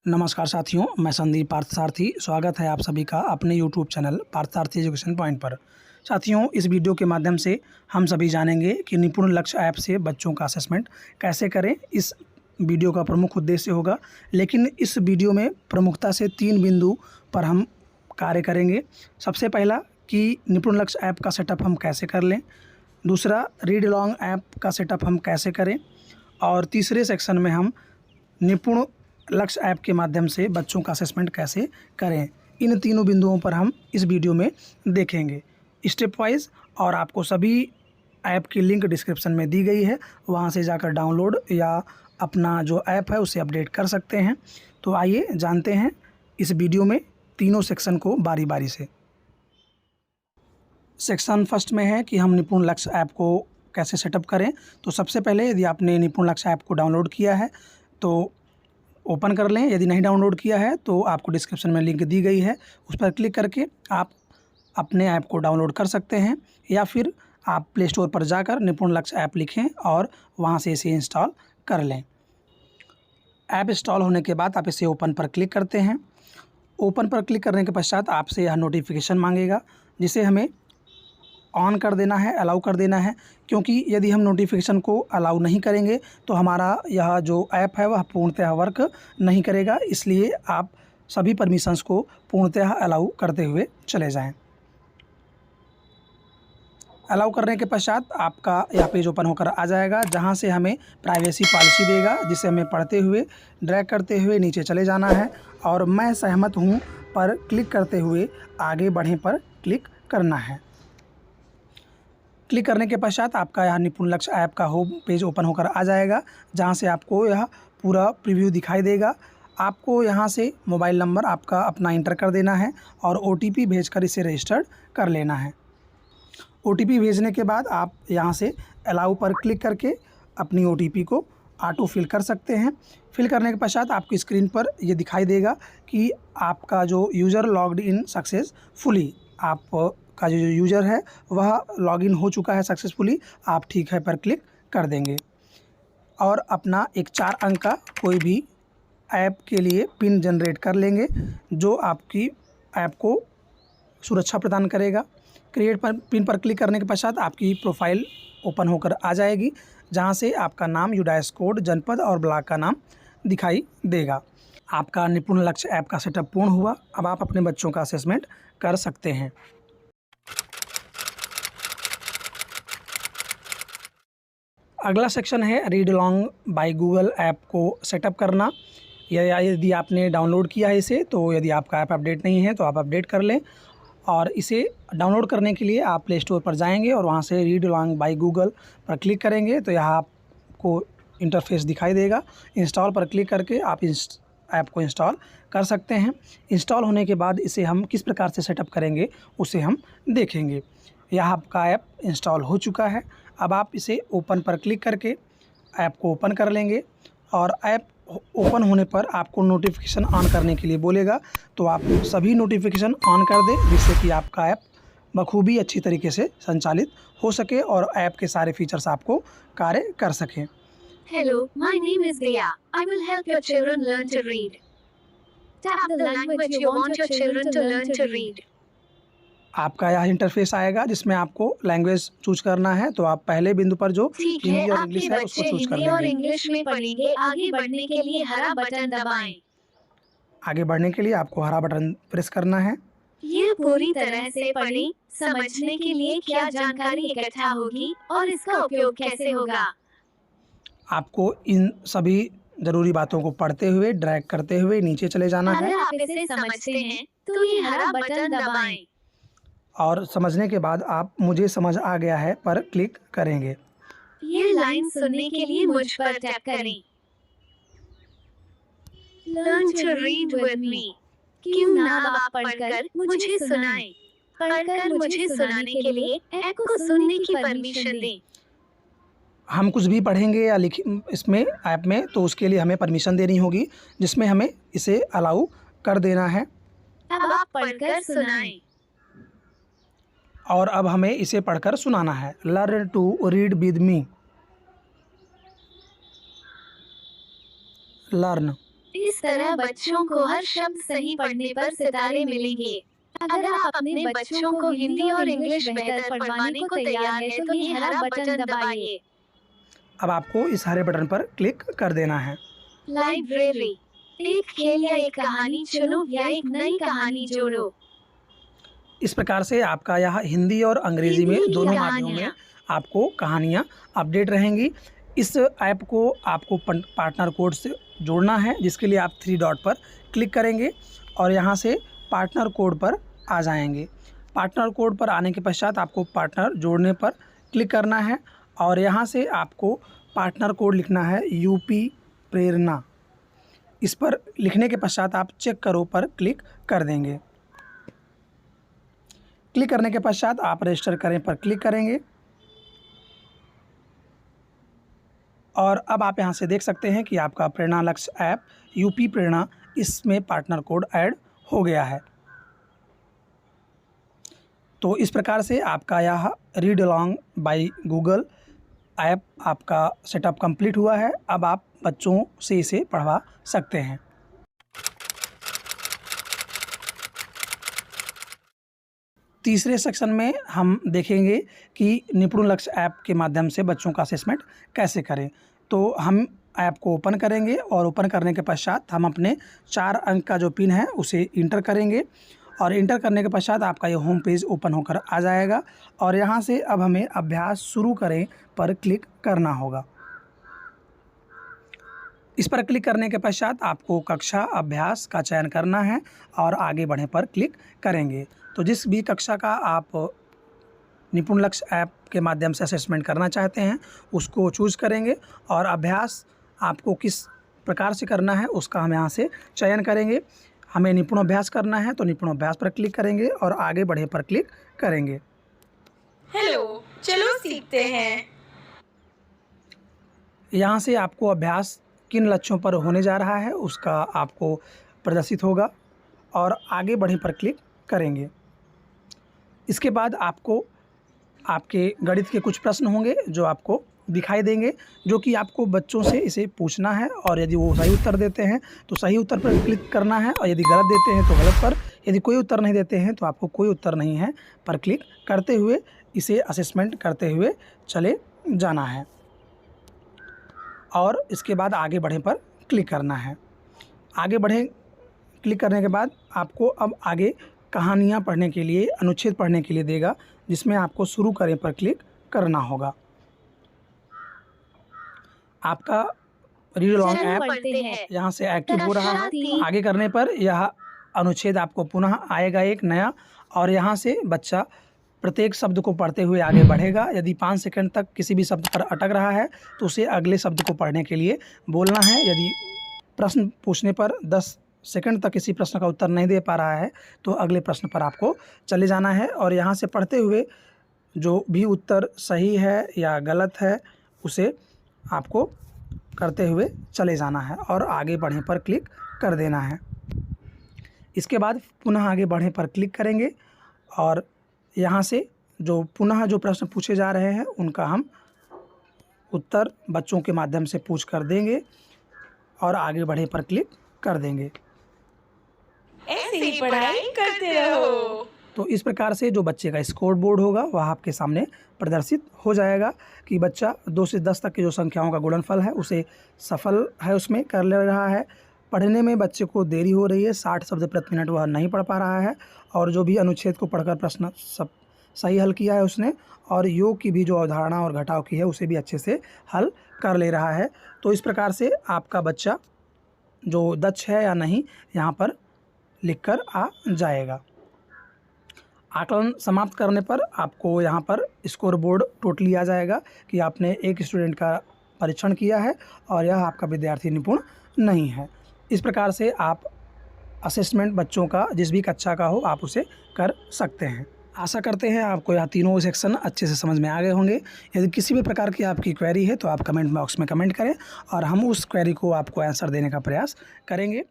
नमस्कार साथियों, मैं संदीप पार्थसारथी। स्वागत है आप सभी का अपने YouTube channel Parthasarathi education point पर। साथियों, इस वीडियो के माध्यम से हम सभी जानेंगे कि निपुण लक्ष्य ऐप से बच्चों का असेसमेंट कैसे करें। इस वीडियो का प्रमुख उद्देश्य होगा, लेकिन इस वीडियो में प्रमुखता से 3 बिंदु पर हम कार्य करेंगे। सबसे पहला कि निपुण लक्ष्य ऐप का सेटअप हम कैसे कर लें, दूसरा रीड लॉन्ग ऐप का सेटअप हम कैसे करें, और तीसरे सेक्शन में हम निपुण लक्ष्य ऐप के माध्यम से बच्चों का असेसमेंट कैसे करें। इन तीनों बिंदुओं पर हम इस वीडियो में देखेंगे स्टेप वाइज, और आपको सभी ऐप की लिंक डिस्क्रिप्शन में दी गई है, वहां से जाकर डाउनलोड या अपना जो ऐप है उसे अपडेट कर सकते हैं। तो आइए जानते हैं इस वीडियो में तीनों सेक्शन को बारी बारी से। सेक्शन फर्स्ट में है कि हम निपुण लक्ष्य ऐप को कैसे सेटअप करें। तो सबसे पहले यदि आपने निपुण लक्ष्य ऐप को डाउनलोड किया है तो ओपन कर लें। यदि नहीं डाउनलोड किया है तो आपको डिस्क्रिप्शन में लिंक दी गई है, उस पर क्लिक करके आप अपने ऐप को डाउनलोड कर सकते हैं, या फिर आप प्ले स्टोर पर जाकर निपुण लक्ष्य ऐप लिखें और वहां से इसे इंस्टॉल कर लें। ऐप इंस्टॉल होने के बाद आप इसे ओपन पर क्लिक करते हैं। ओपन पर क्लिक करने के पश्चात आपसे यह नोटिफिकेशन मांगेगा, जिसे हमें ऑन कर देना है, अलाउ कर देना है, क्योंकि यदि हम नोटिफिकेशन को अलाउ नहीं करेंगे तो हमारा यह जो ऐप है वह पूर्णतः वर्क नहीं करेगा। इसलिए आप सभी परमिशंस को पूर्णतः अलाउ करते हुए चले जाएं। अलाउ करने के पश्चात आपका यह पेज ओपन होकर आ जाएगा, जहां से हमें प्राइवेसी पॉलिसी देगा, जिसे हमें पढ़ते हुए ड्रैग करते हुए नीचे चले जाना है, और मैं सहमत हूं पर क्लिक करते हुए आगे बढ़ें पर क्लिक करना है। क्लिक करने के पश्चात आपका यह निपुण लक्ष्य ऐप का होम पेज ओपन होकर आ जाएगा, जहां से आपको यह पूरा प्रीव्यू दिखाई देगा। आपको यहां से मोबाइल नंबर आपका अपना इंटर कर देना है और OTP भेजकर इसे रजिस्टर्ड कर लेना है। OTP भेजने के बाद आप यहां से अलाउ पर क्लिक करके अपनी OTP को ऑटो फिल कर सकते हैं। फिल करने के पश्चात आपकी स्क्रीन पर यह दिखाई देगा कि आपका जो यूज़र लॉग्ड इन सक्सेसफुली, आप का जो यूज़र है वह लॉगिन हो चुका है सक्सेसफुली। आप ठीक है पर क्लिक कर देंगे और अपना एक 4 अंक का कोई भी ऐप के लिए पिन जनरेट कर लेंगे, जो आपकी ऐप को सुरक्षा प्रदान करेगा। क्रिएट पर पिन पर क्लिक करने के पश्चात आपकी प्रोफाइल ओपन होकर आ जाएगी, जहां से आपका नाम, यूडाइस कोड, जनपद और ब्लॉक का नाम दिखाई देगा। आपका निपुण लक्ष्य ऐप का सेटअप पूर्ण हुआ। अब आप अपने बच्चों का असेसमेंट कर सकते हैं। अगला सेक्शन है read long by Google app को सेटअप करना। या यदि आपने डाउनलोड किया है इसे, तो यदि आपका ऐप अपडेट नहीं है तो आप अपडेट कर लें। और इसे डाउनलोड करने के लिए आप प्ले स्टोर पर जाएंगे और वहां से रीड लॉन्ग बाय गूगल पर क्लिक करेंगे तो यहाँ आपको इंटरफेस दिखाई देगा। इंस्टॉल पर क्लिक करके आप इस ऐप को इंस्टॉल कर सकते हैं। इंस्टॉल होने के बाद इसे हम किस प्रकार से सेटअप करेंगे उसे हम देखेंगे। यह आपका ऐप इंस्टॉल हो चुका है। अब आप इसे ओपन पर क्लिक करके ऐप को ओपन कर लेंगे, और ऐप ओपन होने पर आपको नोटिफिकेशन ऑन करने के लिए बोलेगा, तो आप सभी नोटिफिकेशन ऑन कर दें, जिससे कि आपका ऐप बखूबी अच्छी तरीके से संचालित हो सके और ऐप के सारे फीचर्स आपको कार्य कर सकें। Hello, my name is Dia. I will help your children learn to read. Tap the language you want your children to learn to read. आपका यह इंटरफेस आएगा, जिसमें आपको लैंग्वेज चूज करना है। तो आप पहले बिंदु पर जो हिंदी और इंग्लिश है उसको चूज कर हिंदी और लेंगे। इंग्लिश में पढ़ेंगे। आगे बढ़ने के लिए हरा बटन दबाएं। आगे बढ़ने के लिए आपको हरा बटन प्रेस करना है। यह पूरी तरह से पढ़ें, समझने के लिए क्या जानकारी इकट्ठा होगी और इसका उपयोग कैसे होगा। आपको इन सभी जरूरी बातों को पढ़ते हुए ड्रैग करते हुए नीचे चले जाना है, अगर आप इसे समझते हैं तो ये हरा बटन दबाएं। और समझने के बाद आप मुझे समझ आ गया है पर क्लिक करेंगे। ये लाइन सुनने के लिए मुझ पर टैप करें। Learn to read with me. क्यों ना आप पढ़कर मुझे सुनाएं। पढ़कर मुझे सुनाने के लिए ऐप को सुनने की परमिशन दें। हम कुछ भी पढ़ेंगे या इसमें ऐप में, तो उसके लिए हमें परमिशन देनी होगी, जिसमें हमें इसे अलाउ कर देना है। अब आप पढ़कर सुनाएं। और अब हमें इसे पढ़कर सुनाना है। Learn to read with me. Learn इस तरह बच्चों को हर शब्द सही पढ़ने पर सितारे मिलेंगे। अगर आप अपने बच्चों को हिंदी और इंग्लिश बेहतर पढ़वाने को तैयार है तो ये हरा बटन दबाइए। अब आपको इस हरे बटन पर क्लिक कर देना है। लाइब्रेरी, एक खेल या एक कहानी चुनो या एक नई कहानी जोड़ो। इस प्रकार से आपका यह हिंदी और अंग्रेजी में हिंदी की दोनों माध्यमों में आपको कहानियाँ अपडेट रहेंगी। इस ऐप को आपको पार्टनर कोड से जोड़ना है, जिसके लिए आप 3 डॉट पर क्लिक करेंगे और यहाँ से पार्टनर कोड पर आ जाएंगे। पार्टनर कोड पर आने के पश्चात आपको पार्टनर जोड़ने पर क्लिक करना है और यहाँ से आपको पार्टनर कोड लिखना है यूपी प्रेरणा। इस पर लिखने के पश्चात आप चेक करो पर क्लिक कर देंगे। क्लिक करने के पश्चात आप रजिस्टर करें पर क्लिक करेंगे और अब आप यहां से देख सकते हैं कि आपका प्रेरणा लक्ष्य ऐप यूपी प्रेरणा इसमें पार्टनर कोड ऐड हो गया है। तो इस प्रकार से आपका यह read along by Google app आपका सेटअप कंप्लीट हुआ है। अब आप बच्चों से इसे पढ़वा सकते हैं। तीसरे सेक्शन में हम देखेंगे कि निपुण लक्ष्य ऐप के माध्यम से बच्चों का असेसमेंट कैसे करें। तो हम ऐप को ओपन करेंगे और ओपन करने के पश्चात हम अपने 4 अंक का जो पिन है उसे इंटर करेंगे और इंटर करने के पश्चात आपका ये होम पेज ओपन होकर आ जाएगा और यहाँ से अब हमें अभ्यास शुरू करें पर क्लिक करना होगा। इस पर क्लिक करने के पश्चात आपको कक्षा अभ्यास का चयन करना है और आगे बढ़े पर क्लिक करेंगे। तो जिस भी कक्षा का आप निपुण लक्ष्य ऐप के माध्यम से असेसमेंट करना चाहते हैं उसको चूज़ करेंगे और अभ्यास आपको किस प्रकार से करना है उसका हम यहाँ से चयन करेंगे। हमें निपुण अभ्यास करना है तो निपुण अभ्यास पर क्लिक करेंगे और आगे बढ़े पर क्लिक करेंगे। हेलो, चलो सीखते हैं। यहाँ से आपको अभ्यास किन लक्ष्यों पर होने जा रहा है उसका आपको प्रदर्शित होगा और आगे बढ़े पर क्लिक करेंगे। इसके बाद आपको आपके गणित के कुछ प्रश्न होंगे जो आपको दिखाई देंगे, जो कि आपको बच्चों से इसे पूछना है और यदि वो सही उत्तर देते हैं तो सही उत्तर पर क्लिक करना है और यदि गलत देते हैं तो गलत पर, यदि कोई उत्तर नहीं देते हैं तो आपको कोई उत्तर नहीं है पर क्लिक करते हुए इसे असेसमेंट करते हुए चले जाना है और इसके बाद आगे बढ़े पर क्लिक करना है। आगे बढ़े क्लिक करने के बाद आपको अब आगे कहानियाँ पढ़ने के लिए अनुच्छेद पढ़ने के लिए देगा, जिसमें आपको शुरू करें पर क्लिक करना होगा। आपका रीड अलोंग ऐप यहाँ से एक्टिव हो रहा है। आगे करने पर यह अनुच्छेद आपको पुनः आएगा एक नया और यहाँ से बच्चा प्रत्येक शब्द को पढ़ते हुए आगे बढ़ेगा। यदि 5 सेकंड तक किसी भी शब्द पर अटक रहा है तो उसे अगले शब्द को पढ़ने के लिए बोलना है। यदि प्रश्न पूछने पर 10 सेकंड तक किसी प्रश्न का उत्तर नहीं दे पा रहा है तो अगले प्रश्न पर आपको चले जाना है और यहाँ से पढ़ते हुए जो भी उत्तर सही है या गलत है उसे आपको करते हुए चले जाना है और आगे बढ़े पर क्लिक कर देना है। इसके बाद पुनः आगे बढ़े पर क्लिक करेंगे और यहाँ से जो पुनः जो प्रश्न पूछे जा रहे हैं उनका हम उत्तर बच्चों के माध्यम से पूछ कर देंगे और आगे बढ़े पर क्लिक कर देंगे। ऐसे ही पढ़ाई करते रहो। तो इस प्रकार से जो बच्चे का स्कोर बोर्ड होगा वह आपके सामने प्रदर्शित हो जाएगा कि बच्चा 2 से 10 तक की जो संख्याओं का गुणनफल है उसे सफल है उसमें कर ले रहा है। पढ़ने में बच्चे को देरी हो रही है, 60 शब्द प्रति मिनट वह नहीं पढ़ पा रहा है और जो भी अनुच्छेद को पढ़कर प्रश्न सब सही हल किया है उसने और योग की भी जो अवधारणा और घटाव की है उसे भी अच्छे से हल कर ले रहा है। तो इस प्रकार से आपका बच्चा जो दक्ष है या नहीं यहाँ पर लिखकर आ जाएगा। आकलन समाप्त करने पर आपको यहाँ पर स्कोर बोर्ड टोटली आ जाएगा कि आपने एक स्टूडेंट का परीक्षण किया है और यह आपका विद्यार्थी निपुण नहीं है। इस प्रकार से आप असेसमेंट बच्चों का जिस भी कक्षा का हो आप उसे कर सकते हैं। आशा करते हैं आपको यह तीनों सेक्शन अच्छे से समझ में आ गए होंगे। यदि किसी भी प्रकार की आपकी क्वेरी है तो आप कमेंट बॉक्स में कमेंट करें और हम उस क्वेरी को आपको आंसर देने का प्रयास करेंगे।